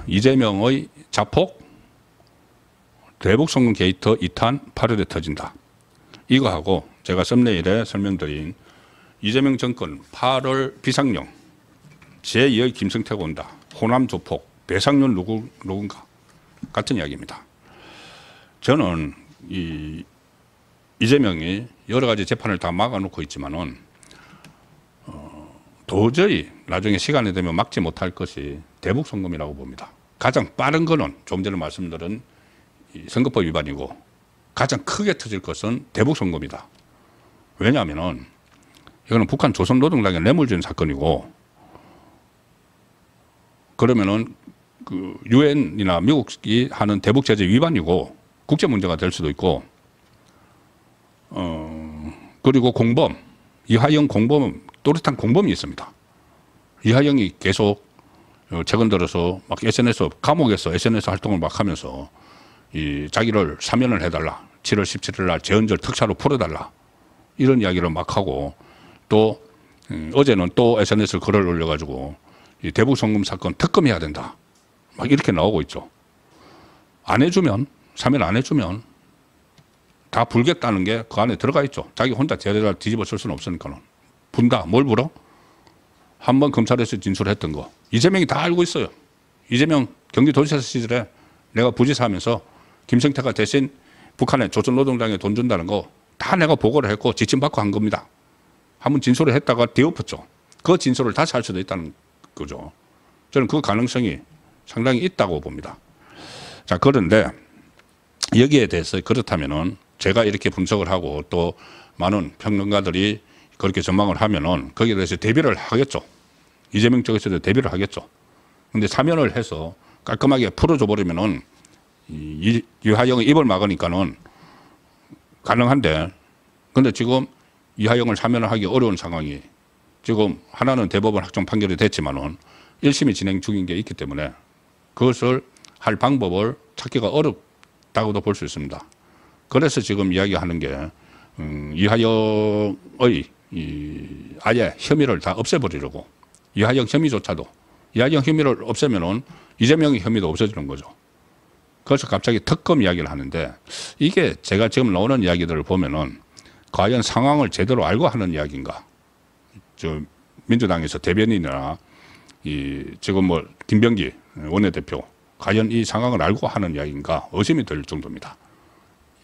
이재명의 자폭, 대북송금 게이트 2탄 8월에 터진다. 이거하고 제가 썸네일에 설명드린 이재명 정권 8월 비상령, 제2의 김성태가 온다. 호남 조폭, 배상률 누군가. 같은 이야기입니다. 저는 이재명이 여러 가지 재판을 다 막아놓고 있지만은 도저히 나중에 시간이 되면 막지 못할 것이 대북송금이라고 봅니다. 가장 빠른 거는 좀 전에 말씀드린 선거법 위반이고 가장 크게 터질 것은 대북송금이다. 왜냐하면 이거는 북한 조선노동당의 뇌물주의 사건이고 그러면은 그 유엔이나 미국이 하는 대북 제재 위반이고 국제 문제가 될 수도 있고 그리고 공범 이하영 공범 또렷한 공범이 있습니다. 이하영이 계속 최근 들어서 막 SNS 감옥에서 SNS 활동을 막 하면서 자기를 사면을 해달라 7월 17일 날 재헌절 특사로 풀어달라 이런 이야기를 막 하고 또 어제는 또 SNS 글을 올려가지고 이 대북송금 사건 특검해야 된다. 막 이렇게 나오고 있죠. 안 해주면, 사면 안 해주면 다 불겠다는 게 그 안에 들어가 있죠. 자기 혼자 제대로 뒤집어 쓸 수는 없으니까는. 분다. 뭘 불어? 한번 검찰에서 진술했던 거. 이재명이 다 알고 있어요. 이재명 경기도지사 시절에 내가 부지사 하면서 김성태가 대신 북한에 조선노동당에 돈 준다는 거 다 내가 보고를 했고 지침받고 한 겁니다. 한번 진술을 했다가 뒤엎었죠. 그 진술을 다시 할 수도 있다는 거죠. 저는 그 가능성이 상당히 있다고 봅니다. 자, 그런데 여기에 대해서 그렇다면은 제가 이렇게 분석을 하고 또 많은 평론가들이 그렇게 전망을 하면은 거기에 대해서 대비를 하겠죠. 이재명 쪽에서도 대비를 하겠죠. 근데 사면을 해서 깔끔하게 풀어줘 버리면은 이하영의 입을 막으니까는 가능한데 근데 지금 이하영을 사면을 하기 어려운 상황이 지금 하나는 대법원 확정 판결이 됐지만은 1심이 진행 중인 게 있기 때문에 그것을 할 방법을 찾기가 어렵다고도 볼 수 있습니다. 그래서 지금 이야기하는 게 이하영의 아예 혐의를 다 없애버리려고 이하영 혐의조차도 이하영 혐의를 없애면은 이재명의 혐의도 없어지는 거죠. 그래서 갑자기 특검 이야기를 하는데 이게 제가 지금 나오는 이야기들을 보면은 과연 상황을 제대로 알고 하는 이야기인가? 저 민주당에서 대변인이나 지금 뭐 김병기 원내대표 과연 이 상황을 알고 하는 이야기인가 의심이 들 정도입니다.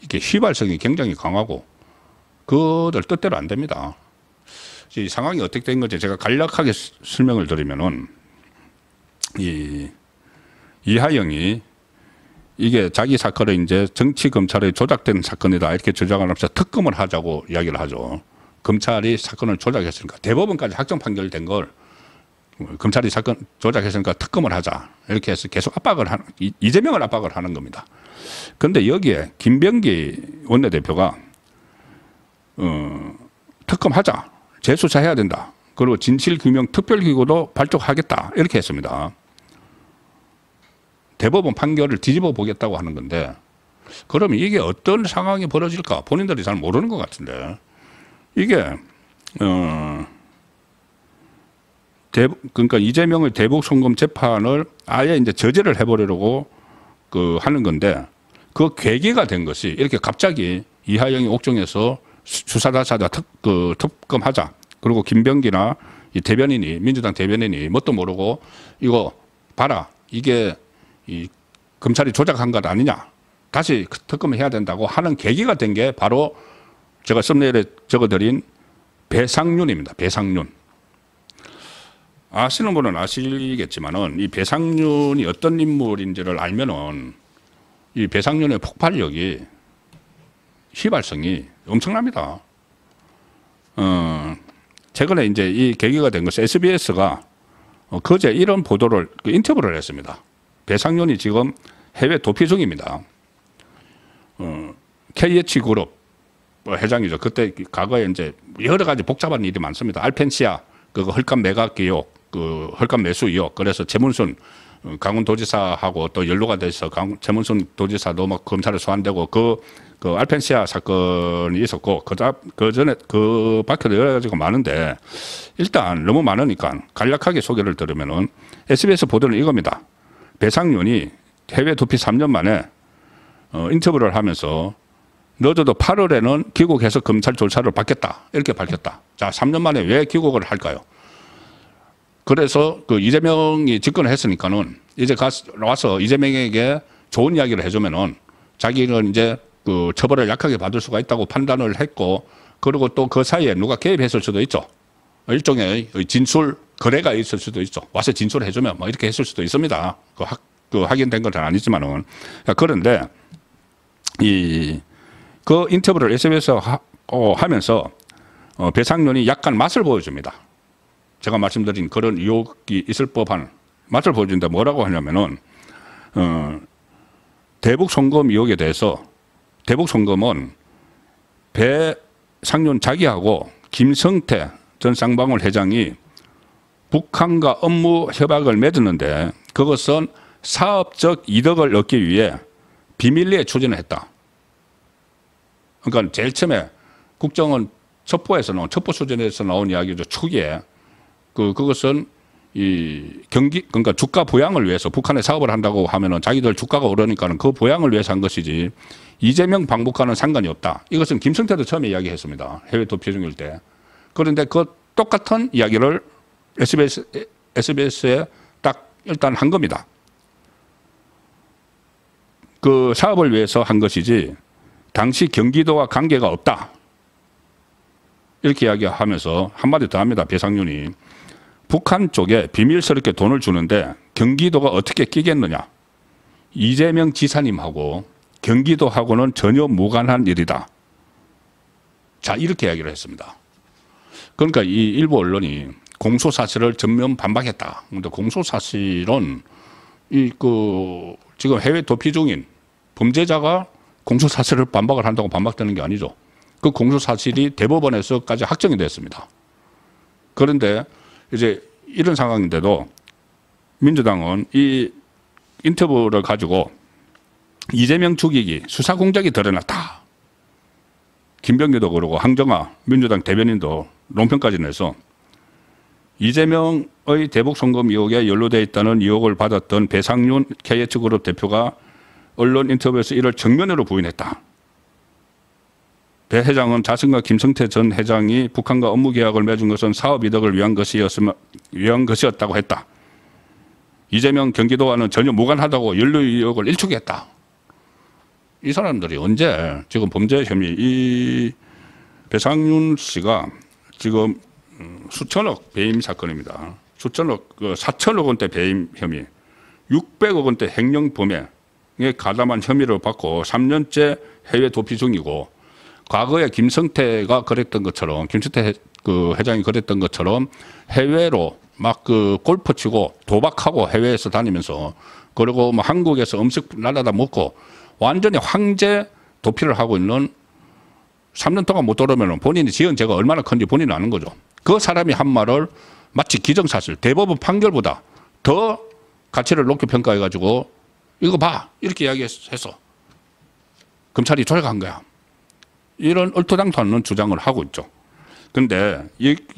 이게 휘발성이 굉장히 강하고 그들 뜻대로 안 됩니다. 이 상황이 어떻게 된 건지 제가 간략하게 설명을 드리면은 이하영이 이게 자기 사건을 이제 정치 검찰에 조작된 사건이다 이렇게 주장을 하면서 특검을 하자고 이야기를 하죠. 검찰이 사건을 조작했으니까 대법원까지 확정 판결된 걸 검찰이 사건 조작했으니까 특검을 하자 이렇게 해서 계속 압박을 하는 이재명을 압박을 하는 겁니다. 그런데 여기에 김병기 원내대표가 특검하자 재수사해야 된다 그리고 진실규명 특별기구도 발족하겠다 이렇게 했습니다. 대법원 판결을 뒤집어 보겠다고 하는 건데 그러면 이게 어떤 상황이 벌어질까 본인들이 잘 모르는 것 같은데 이게 그러니까 이재명의 대북송금 재판을 아예 이제 저지를 해버리려고 하는 건데 그 계기가 된 것이 이렇게 갑자기 이하영이 옥정에서 수사다사자 특검하자 그리고 김병기나 이 대변인이 민주당 대변인이 뭣도 모르고 이거 봐라 이게 이 검찰이 조작한 것 아니냐 다시 특검을 해야 된다고 하는 계기가 된 게 바로 제가 썸네일에 적어드린 배상윤입니다. 배상윤. 아시는 분은 아시겠지만은 이 배상윤이 어떤 인물인지를 알면은 이 배상윤의 폭발력이 휘발성이 엄청납니다. 최근에 이제 이 계기가 된 것은 SBS가 그제 이런 보도를 인터뷰를 했습니다. 배상윤이 지금 해외 도피 중입니다. KH그룹 회장이죠. 그때 과거에 이제 여러 가지 복잡한 일이 많습니다. 알펜시아 그거 헐값 매각 의혹, 헐값 매수 의혹. 그래서 최문순 강원도지사하고 또 연루가 돼서 최문순 도지사도 막 검찰에 소환되고 그 알펜시아 사건이 있었고 그 전에 그 밖에도 여러 가지가 많은데 일단 너무 많으니까 간략하게 소개를 들으면은 SBS 보도는 이겁니다. 배상윤이 해외 도피 3년 만에 인터뷰를 하면서 늦어도 8월에는 귀국해서 검찰 조사를 받겠다 이렇게 밝혔다. 자, 3년 만에 왜 귀국을 할까요? 그래서 그 이재명이 집권을 했으니까는 이제 와서 이재명에게 좋은 이야기를 해주면은 자기는 이제 그 처벌을 약하게 받을 수가 있다고 판단을 했고, 그리고 또 그 사이에 누가 개입했을 수도 있죠. 일종의 진술 거래가 있을 수도 있죠. 와서 진술을 해주면 뭐 이렇게 했을 수도 있습니다. 그 확인된 건 아니지만은. 그런데 그 인터뷰를 SBS에서 하면서 배상윤이 약간 맛을 보여줍니다. 제가 말씀드린 그런 의혹이 있을 법한 맛을 보여준다. 뭐라고 하냐면은 대북 송금 의혹에 대해서, 대북 송금은 배상윤 자기하고 김성태 전 쌍방울 회장이 북한과 업무 협약을 맺었는데 그것은 사업적 이득을 얻기 위해 비밀리에 추진을 했다. 그러니까 제일 처음에 국정원 첩보 수준에서 나온 이야기죠. 초기에 그것은 그러니까 주가 보양을 위해서 북한에 사업을 한다고 하면은 자기들 주가가 오르니까는 그 보양을 위해서 한 것이지 이재명 방북과는 상관이 없다. 이것은 김성태도 처음에 이야기했습니다. 해외 도피 중일 때. 그런데 그 똑같은 이야기를 SBS에 딱 일단 한 겁니다. 그 사업을 위해서 한 것이지 당시 경기도와 관계가 없다. 이렇게 이야기하면서 한마디 더 합니다. 배상윤이. 북한 쪽에 비밀스럽게 돈을 주는데 경기도가 어떻게 끼겠느냐. 이재명 지사님하고 경기도하고는 전혀 무관한 일이다. 자, 이렇게 이야기를 했습니다. 그러니까 이 일부 언론이 공소사실을 전면 반박했다. 그런데 공소사실은 지금 해외 도피 중인 범죄자가 공소사실을 반박을 한다고 반박되는 게 아니죠. 그 공소사실이 대법원에서까지 확정이 됐습니다. 그런데 이제 이런 상황인데도 민주당은 이 인터뷰를 가지고 이재명 죽이기 수사 공작이 드러났다. 김병기도 그러고 황정아 민주당 대변인도 논평까지 내서 이재명의 대북 송금 의혹에 연루되어 있다는 의혹을 받았던 배상윤 KH그룹 대표가 언론 인터뷰에서 이를 정면으로 부인했다. 배 회장은 자신과 김성태 전 회장이 북한과 업무 계약을 맺은 것은 사업 이득을 위한 것이었다고 했다. 이재명 경기도와는 전혀 무관하다고 연루 의혹을 일축했다. 이 사람들이 언제 지금 범죄 혐의, 이 배상윤 씨가 지금 수천억 배임 사건입니다. 수천억, 4천억 원대 배임 혐의, 600억 원대 횡령 범행에 가담한 혐의를 받고 3년째 해외 도피 중이고, 과거에 김성태가 그랬던 것처럼, 김성태 그 회장이 그랬던 것처럼 해외로 막 골프 치고 도박하고 해외에서 다니면서, 그리고 뭐 한국에서 음식 날라다 먹고 완전히 황제 도피를 하고 있는, 3년 동안 못 돌아오면 본인이 지은 죄가 얼마나 큰지 본인은 아는 거죠. 그 사람이 한 말을 마치 기정사실, 대법원 판결보다 더 가치를 높게 평가해가지고 이거 봐 이렇게 이야기해서 검찰이 조작한 거야. 이런 얼토당토 않는 주장을 하고 있죠. 그런데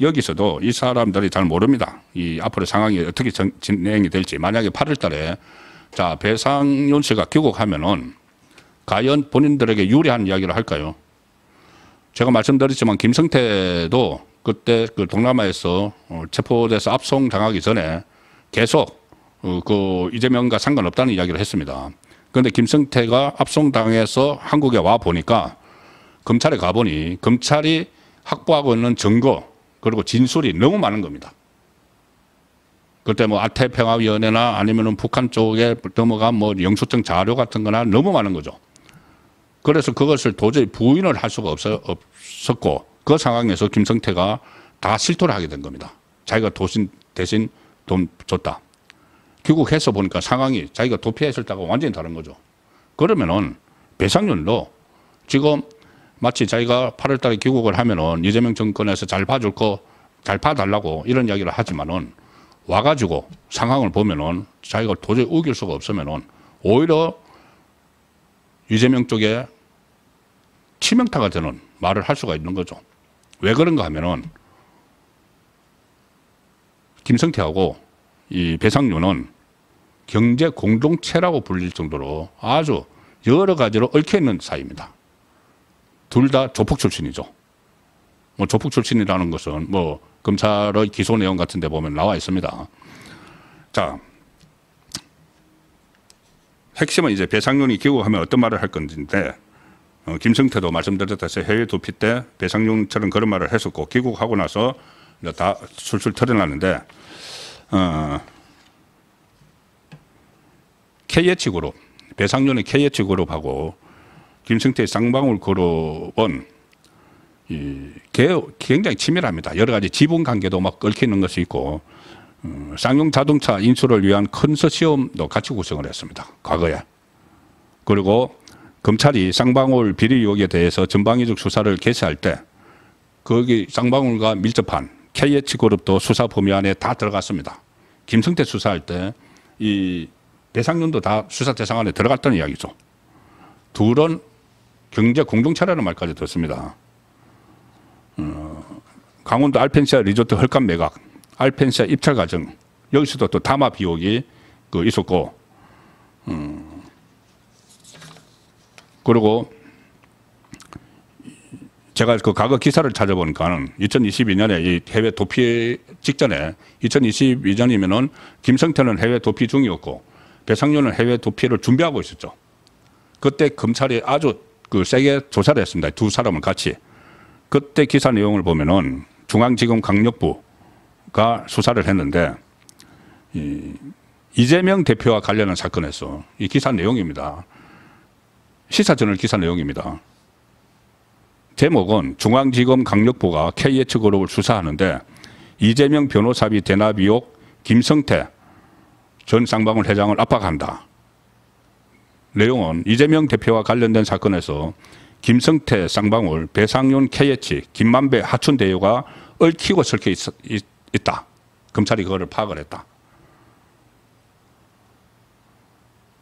여기서도 이 사람들이 잘 모릅니다. 이 앞으로 상황이 어떻게 진행이 될지. 만약에 8월 달에 자, 배상윤 씨가 귀국하면은 과연 본인들에게 유리한 이야기를 할까요? 제가 말씀드렸지만 김성태도 그때 그 동남아에서 체포돼서 압송당하기 전에 계속 그 이재명과 상관없다는 이야기를 했습니다. 그런데 김성태가 압송당해서 한국에 와 보니까, 검찰에 가보니 검찰이 확보하고 있는 증거 그리고 진술이 너무 많은 겁니다. 그때 뭐 아태평화위원회나 아니면은 북한 쪽에 넘어간 뭐 영수증 자료 같은 거나 너무 많은 거죠. 그래서 그것을 도저히 부인을 할 수가 없었고, 그 상황에서 김성태가 다 실토를 하게 된 겁니다. 자기가 대신 돈 줬다. 귀국해서 보니까 상황이 자기가 도피했을 때하고 완전히 다른 거죠. 그러면은 배상윤도 지금 마치 자기가 8월 달에 귀국을 하면은 이재명 정권에서 잘 봐달라고 이런 이야기를 하지만은 와가지고 상황을 보면은 자기가 도저히 우길 수가 없으면은 오히려 이재명 쪽에 치명타가 되는 말을 할 수가 있는 거죠. 왜 그런가 하면은 김성태하고 이 배상윤은 경제 공동체라고 불릴 정도로 아주 여러 가지로 얽혀 있는 사이입니다. 둘 다 조폭 출신이죠. 뭐 조폭 출신이라는 것은 뭐 검찰의 기소 내용 같은 데 보면 나와 있습니다. 자, 핵심은 이제 배상윤이 귀국하면 어떤 말을 할 건지인데, 김성태도 말씀드렸다시피 해외 도피 때 배상윤처럼 그런 말을 했었고, 귀국하고 나서 이제 다 술술 털어놨는데, KH그룹, 배상윤의 KH그룹하고 김성태의 쌍방울 그룹은 굉장히 치밀합니다. 여러 가지 지분 관계도 막 얽혀 있는 것이 있고, 쌍용 자동차 인수를 위한 컨소시엄도 같이 구성을 했습니다. 과거에. 그리고 검찰이 쌍방울 비리 의혹에 대해서 전방위적 수사를 개시할 때 거기 쌍방울과 밀접한 KH그룹도 수사 범위 안에 다 들어갔습니다. 김성태 수사할 때 이 배상윤도 다 수사 대상 안에 들어갔다는 이야기죠. 둘은 경제 공동체라는 말까지 듣습니다. 강원도 알펜시아 리조트 헐값 매각, 알펜시아 입찰 과정, 여기서도 또 담화 비혹이 있었고, 그리고 제가 그 과거 기사를 찾아보니까는 2022년에 이 해외 도피 직전에 2022년이면은 김성태는 해외 도피 중이었고 배상윤은 해외 도피를 준비하고 있었죠. 그때 검찰이 아주 세게 조사를 했습니다. 두 사람을 같이. 그때 기사 내용을 보면은 중앙지검 강력부가 수사를 했는데 이재명 대표와 관련한 사건에서 이 기사 내용입니다. 시사저널 기사 내용입니다. 제목은 중앙지검 강력부가 KH그룹을 수사하는데 이재명 변호사비 대납 의혹 김성태 전 쌍방울 회장을 압박한다. 내용은 이재명 대표와 관련된 사건에서 김성태 쌍방울, 배상윤 KH, 김만배 하춘 대유가 얽히고 설켜 있다. 검찰이 그거를 파악을 했다.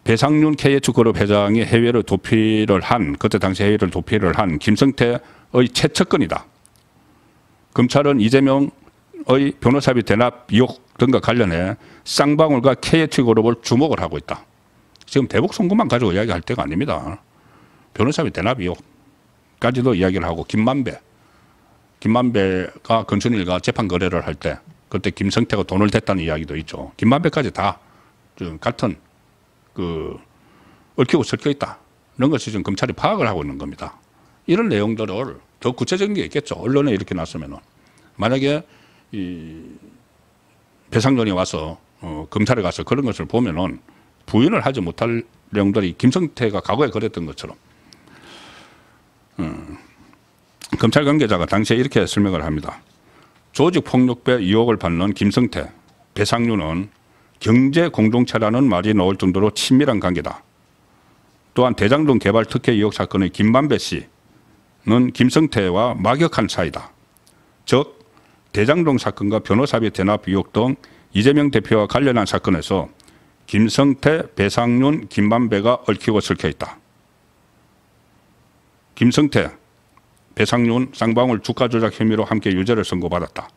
배상윤 KH그룹 회장이 해외로 도피를 한, 그때 당시 해외를 도피를 한 김성태의 최측근이다. 검찰은 이재명의 변호사비 대납 의혹 등과 관련해 쌍방울과 KH그룹을 주목을 하고 있다. 지금 대북 송금만 가지고 이야기할 때가 아닙니다. 변호사비 대납 의혹까지도 이야기를 하고, 김만배가 건춘일과 재판 거래를 할 때 그때 김성태가 돈을 댔다는 이야기도 있죠. 김만배까지 다 같은 얽히고 설켜 있다. 이런 것이 지금 검찰이 파악을 하고 있는 겁니다. 이런 내용들을 더 구체적인 게 있겠죠. 언론에 이렇게 났으면은. 만약에 배상윤이 와서 검찰에 가서 그런 것을 보면은 부인을 하지 못할 내용들이 김성태가 과거에 그랬던 것처럼. 검찰 관계자가 당시에 이렇게 설명을 합니다. 조직폭력배 의혹을 받는 김성태, 배상윤은 경제 공동체라는 말이 나올 정도로 친밀한 관계다. 또한 대장동 개발 특혜 의혹 사건의 김만배 씨는 김성태와 막역한 사이다. 즉 대장동 사건과 변호사비 대납 의혹 등 이재명 대표와 관련한 사건에서 김성태, 배상윤, 김만배가 얽히고 설켜 있다. 김성태, 배상윤, 쌍방울 주가 조작 혐의로 함께 유죄를 선고받았다.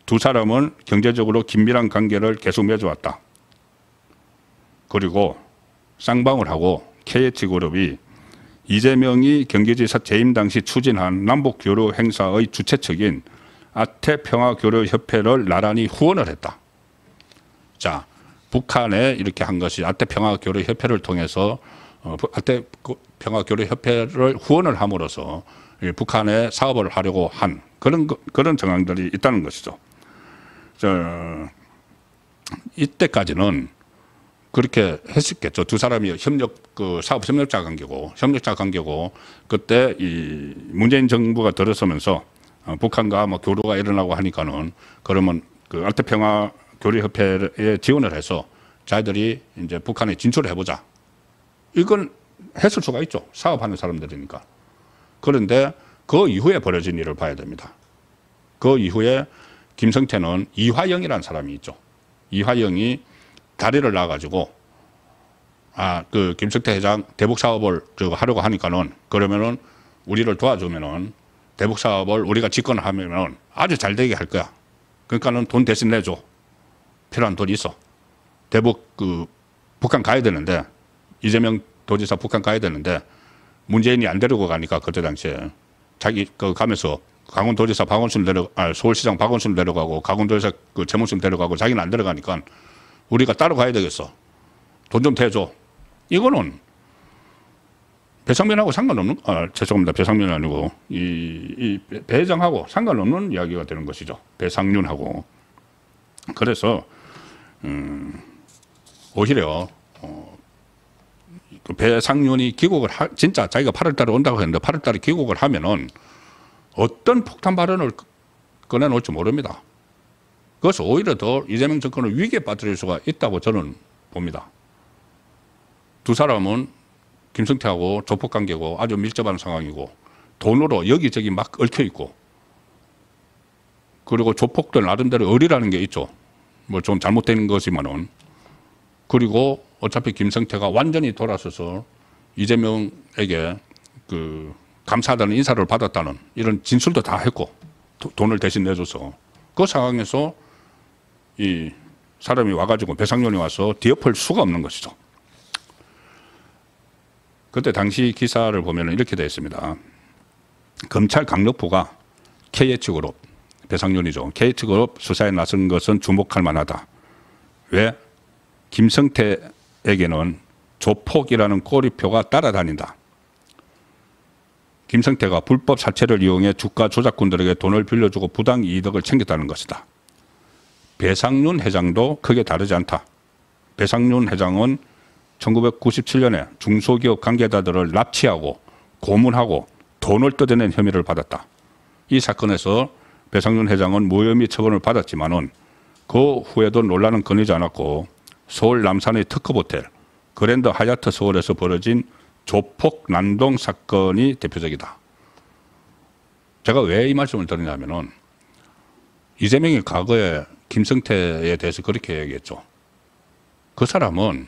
두 사람은 경제적으로 긴밀한 관계를 계속 맺어왔다. 그리고 쌍방울하고 KH그룹이 이재명이 경기지사 재임 당시 추진한 남북교류 행사의 주최측인 아태평화교류협회를 나란히 후원을 했다. 자, 북한에 이렇게 한 것이 아태평화교류협회를 통해서 아태평화교류협회를 후원을 함으로써 북한에 사업을 하려고 한 그런 정황들이 있다는 것이죠. 이때까지는 그렇게 했었겠죠. 두 사람이 사업 협력자 관계고, 그때 이 문재인 정부가 들어서면서 북한과 뭐 교류가 일어나고 하니까는 그러면 그 아태평화 교류협회에 지원을 해서 자기들이 이제 북한에 진출을 해보자. 이건 했을 수가 있죠. 사업하는 사람들이니까. 그런데 그 이후에 벌어진 일을 봐야 됩니다. 그 이후에 김성태는 이화영이라는 사람이 있죠. 이화영이 다리를 놔가지고 그 김성태 회장 대북 사업을 하려고 하니까는 그러면은 우리를 도와주면은 대북 사업을 우리가 집권을 하면은 아주 잘 되게 할 거야. 그러니까는 돈 대신 내줘. 필요한 돈이 있어. 대북 북한 가야 되는데 이재명 도지사 북한 가야 되는데 문재인이 안 데리고 가니까 그때 당시에 자기 가면서 강원도지사 박원순 서울시장 박원순 데려가고 강원도지사 최문순 데려가고 자기는 안 데려가니까 우리가 따로 가야 되겠어. 돈 좀 대줘. 이거는 배상민하고 상관없는, 죄송합니다. 배상민이 아니고, 이 배정하고 상관없는 이야기가 되는 것이죠. 배상윤하고. 그래서, 오히려, 배상윤이 귀국을, 진짜 자기가 8월 달에 온다고 했는데 8월 달에 귀국을 하면은 어떤 폭탄 발언을 꺼내놓을지 모릅니다. 그래서 오히려 더 이재명 정권을 위기에 빠뜨릴 수가 있다고 저는 봅니다. 두 사람은 김성태하고 조폭 관계고 아주 밀접한 상황이고 돈으로 여기저기 막 얽혀 있고 그리고 조폭들 나름대로 의리라는 게 있죠. 뭐 좀 잘못된 거지만은 그리고 어차피 김성태가 완전히 돌아서서 이재명에게 감사하다는 인사를 받았다는 이런 진술도 다 했고 돈을 대신 내줘서 그 상황에서 이 사람이 와가지고 배상윤이 와서 뒤엎을 수가 없는 것이죠. 그때 당시 기사를 보면 이렇게 되어 있습니다. 검찰 강력부가 KH그룹, 배상윤이죠. KH그룹 수사에 나선 것은 주목할 만하다. 왜? 김성태에게는 조폭이라는 꼬리표가 따라다닌다. 김성태가 불법 사채를 이용해 주가 조작꾼들에게 돈을 빌려주고 부당 이득을 챙겼다는 것이다. 배상윤 회장도 크게 다르지 않다. 배상윤 회장은 1997년에 중소기업 관계자들을 납치하고 고문하고 돈을 뜯어낸 혐의를 받았다. 이 사건에서 배상윤 회장은 무혐의 처분을 받았지만은 그 후에도 논란은 끊이지 않았고 서울 남산의 특급 호텔 그랜드 하얏트 서울에서 벌어진 조폭 난동 사건이 대표적이다. 제가 왜 이 말씀을 드리냐면은 이재명이 과거에 김성태에 대해서 그렇게 얘기했죠. 그 사람은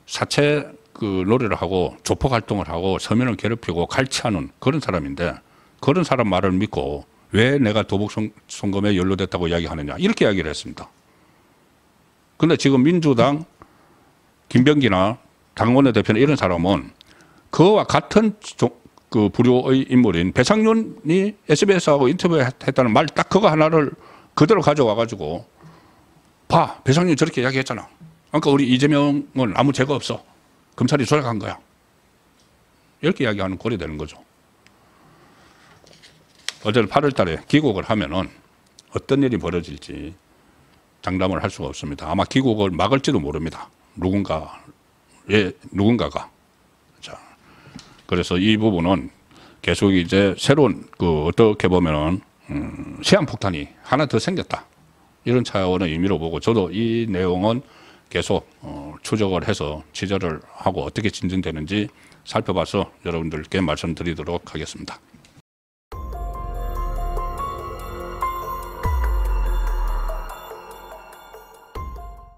사채 놀이를 하고 조폭 활동을 하고 서민을 괴롭히고 갈취하는 그런 사람인데 그런 사람 말을 믿고 왜 내가 도둑 송금에 연루됐다고 이야기하느냐 이렇게 이야기를 했습니다. 그런데 지금 민주당 김병기나 당원의 대표나 이런 사람은 그와 같은 부류의 인물인 배상윤이 SBS하고 인터뷰했다는 말 딱 그거 하나를 그대로 가져와가지고 봐 배상윤이 저렇게 이야기했잖아. 그러니까 우리 이재명은 아무 죄가 없어. 검찰이 조작한 거야. 이렇게 이야기하는 꼴이 되는 거죠. 어제는 8월 달에 귀국을 하면은 어떤 일이 벌어질지 장담을 할 수가 없습니다. 아마 귀국을 막을지도 모릅니다. 누군가가. 자, 그래서 이 부분은 계속 이제 새로운 어떻게 보면은 시한폭탄이 하나 더 생겼다. 이런 차원의 의미로 보고 저도 이 내용은 계속 추적을 해서 취재를 하고 어떻게 진전되는지 살펴봐서 여러분들께 말씀드리도록 하겠습니다.